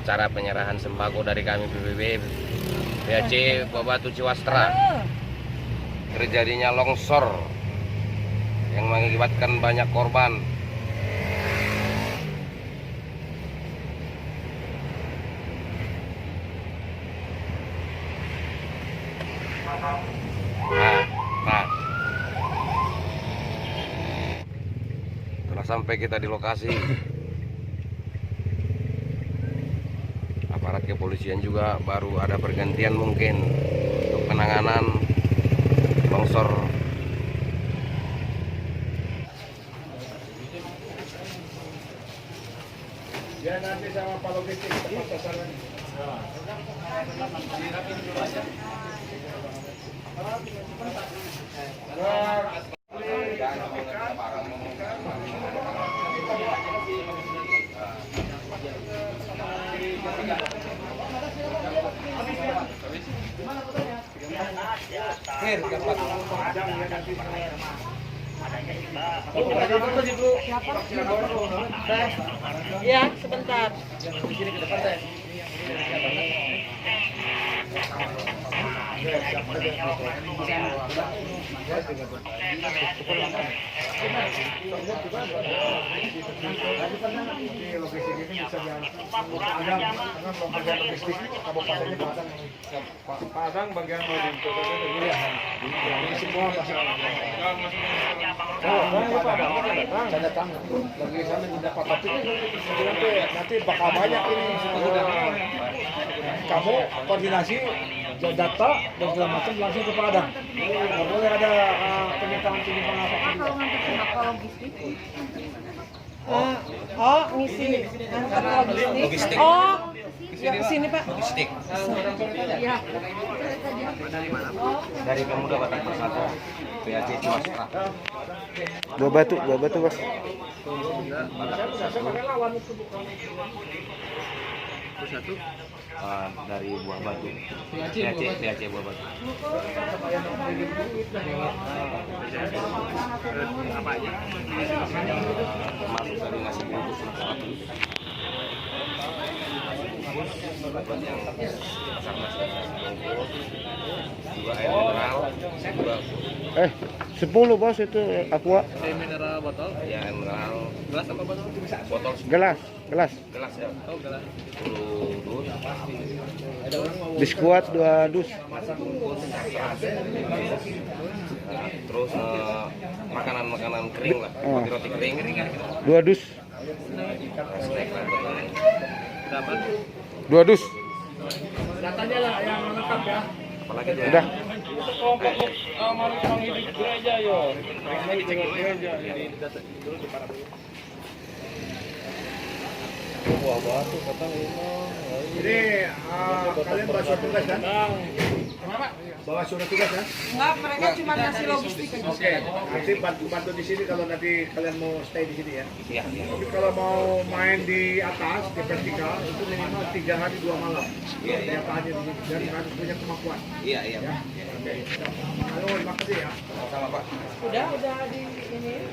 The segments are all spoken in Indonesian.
acara penyerahan sembako dari kami PBB PAC Buah Batu Ciwastra. Terjadinya longsor yang mengakibatkan banyak korban. Nah, telah sampai kita di lokasi. Aparat kepolisian juga baru ada pergantian mungkin untuk penanganan longsor. Ya nanti sama Pak Logistik pasaran. Ya, sebentar. Logistik ini bisa bagian logistik kabupatennya Padang bagian Madin. Ini semua masalah. Saya datang lagi sana mendapat topik nanti bakal banyak ini. Kamu koordinasi data dan segala macam langsung ke Padang. Nggak boleh ada penyimpangan apa logistik. Ngisi logistik. Oh, ya kesini Pak. Logistik. Ya. Dari Pemuda Batak Persatu PAC Ciwastra. Buah batu Bos. Dari Buah Batu. PAC Buah Batu. Apa aja? Termasuk dari nasi bungkus 100. Yang pasar nasi bungkus, juga air mineral, juga 10 Bos itu aqua. air mineral botol, ya air mineral. Gelas apa botol? Botol. Gelas. Gelas ya. Oh, gelas. 10 dus. Biskuit 2 dus. Terus makanan kering lah, roti kering. 2 dus. Snack lah. Berapa? 2 dus. Datanya lah yang lengkap ya. Apalagi dia? Udah. Gereja yo. Gereja. Buah Batu kata Jadi kalian bawa surat tugas kan? Bawa surat tugas kan? Enggak, mereka cuma ngasih logistik aja. Oke. Nanti bantu di sini kalau nanti kalian mau stay di sini ya. Iya. Tapi kalau mau main di atas di vertikal itu minimal 3 hari 2 malam. Iya. Tiap hari di sini dan harus punya kemampuan. Iya. Oke. Halo, terima kasih ya. Sama Pak. Udah di ini.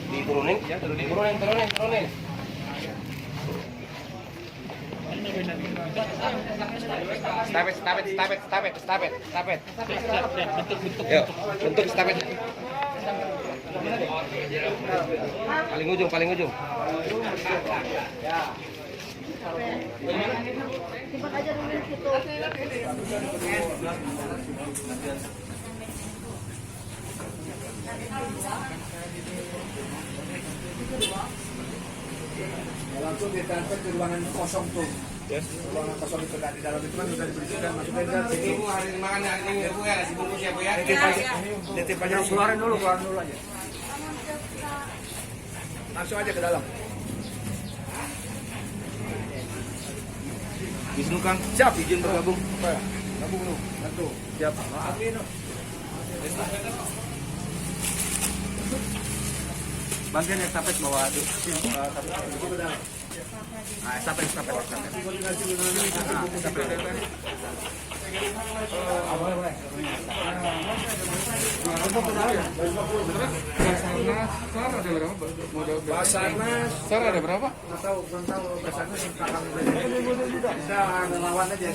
Diturunin ya, turunin. Stapet. Yuk, bentuk stapet. Paling ujung. Simpan aja dulu di situ. Langsung ditransfer ke ruangan kosong tuh. Yes. Ruangan kosong itu di dalam itu kan sudah dibersihkan masukin ke sini. Ibu hari ini makan hari ini Bu ya, dibungkus ya Bu ya. Titip aja keluarin dulu aja. Langsung aja ke dalam. Wisnu Kang, siap izin bergabung. Gabung lu, bantu. Siap. bagian estafet bawa Ke dalam. Basarnas Sar ada berapa? nggak tahu, belum tahu. Basarnas belakang juga. Bisa ada lawan aja.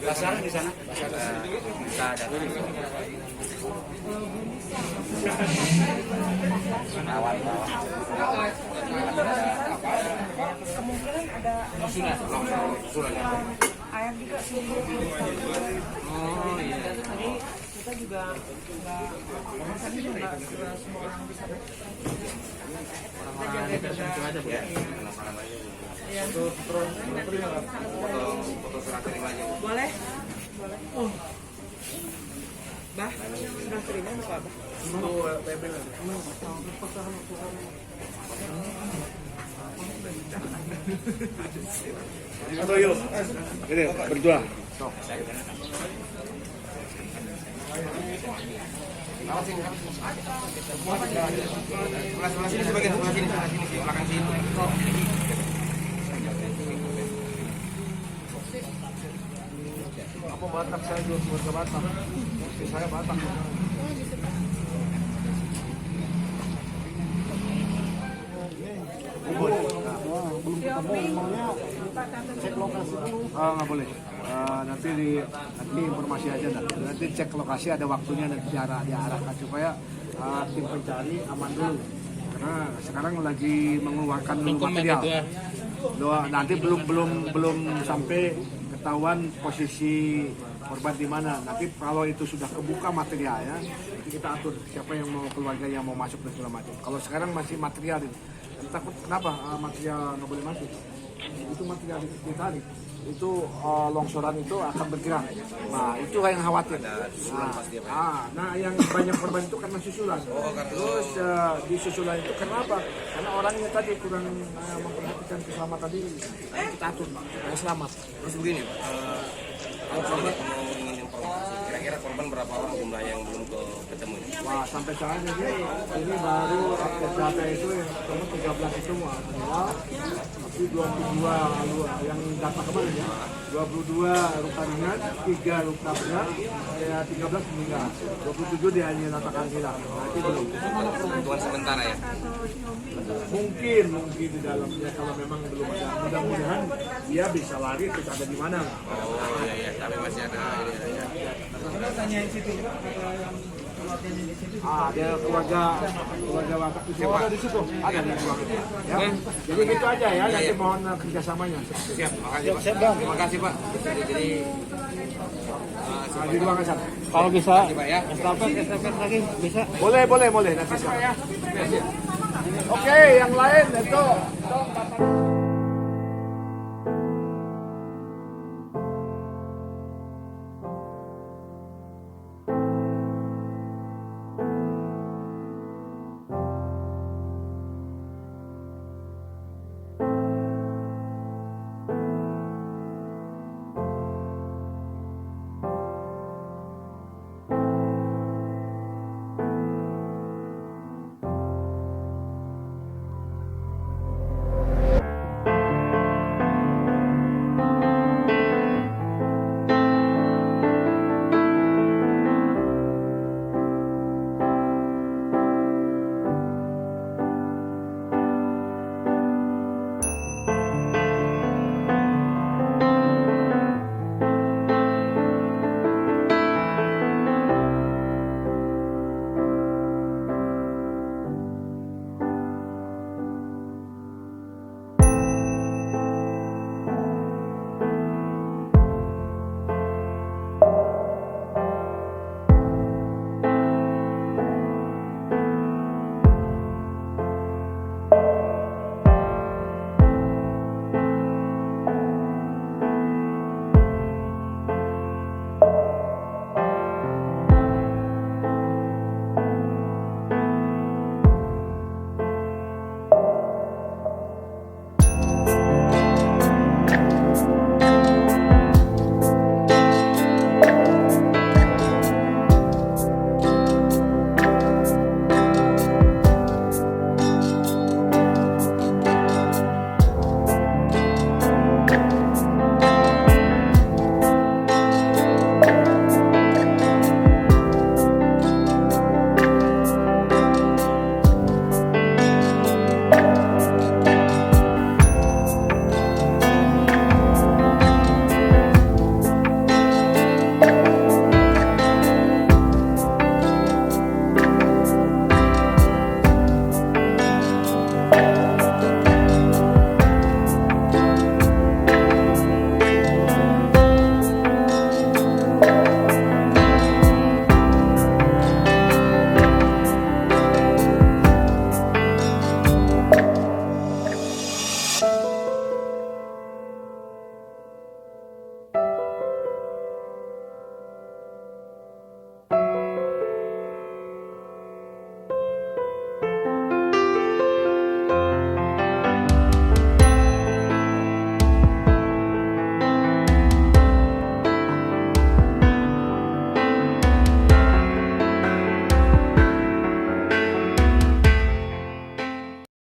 Basar di sana. Bisa ada. Air juga sih. Oh iya. Jadi kita juga nggak semua orang bisa. Orang-orang yang tersentuh aja Bu ya. Foto surat terimanya. Boleh? Boleh. Oh. Bah, sudah terima apa, Bah? Atau yuk, ini berjuang. Sebelah sini sebagian, sebelah sini, belakang sini. Apa Batak saya juga keluarga Batak. Istri saya Batak. Belum ketemu, maunya cek lokasi dulu. Nggak boleh. Nanti informasi aja dah. Nanti cek lokasi ada waktunya nanti diarahkan supaya tim pencari aman dulu. Karena sekarang lagi mengeluarkan dulu material. Nanti belum sampai ketahuan posisi korban di mana. Nanti kalau itu sudah kebuka materialnya, nanti kita atur siapa yang mau keluarga yang mau masuk dan segala macam. Kalau sekarang masih material ini, takut kenapa material nggak boleh masuk? Itu material di tadi. Itu longsoran itu akan bergerak. Nah itu yang khawatir. Nah yang banyak korban itu karena susulan. Terus di susulan itu kenapa? Karena orangnya tadi kurang memperhatikan keselamatan diri. Kita atur supaya selamat. Terus begini, kalau korban kira-kira korban berapa orang jumlah yang belum ketemu ini? Wah sampai saat ini baru update data itu yang ketemu 13 itu meninggal, tapi 22 yang data kemarin ya, 22 luka ringan, 3 luka berat, ya 13 meninggal, 27 dia hanya nyatakan hilang. Nanti belum. Bantuan sementara ya. Mungkin di dalamnya kalau memang belum ada, mudah-mudahan dia bisa lari terus ada di mana. Oh iya, tapi masih ada ini ya. Dia keluarga Batak itu ada di situ, ada di ruang itu. Ya. Jadi gitu aja ya, nanti mohon kerjasamanya. Siap, makasih Pak. Terima kasih Pak. Jadi Di ruangan sana. Kalau bisa Pak ya. estafet lagi bisa. Boleh nanti silakan. Oke, yang lain itu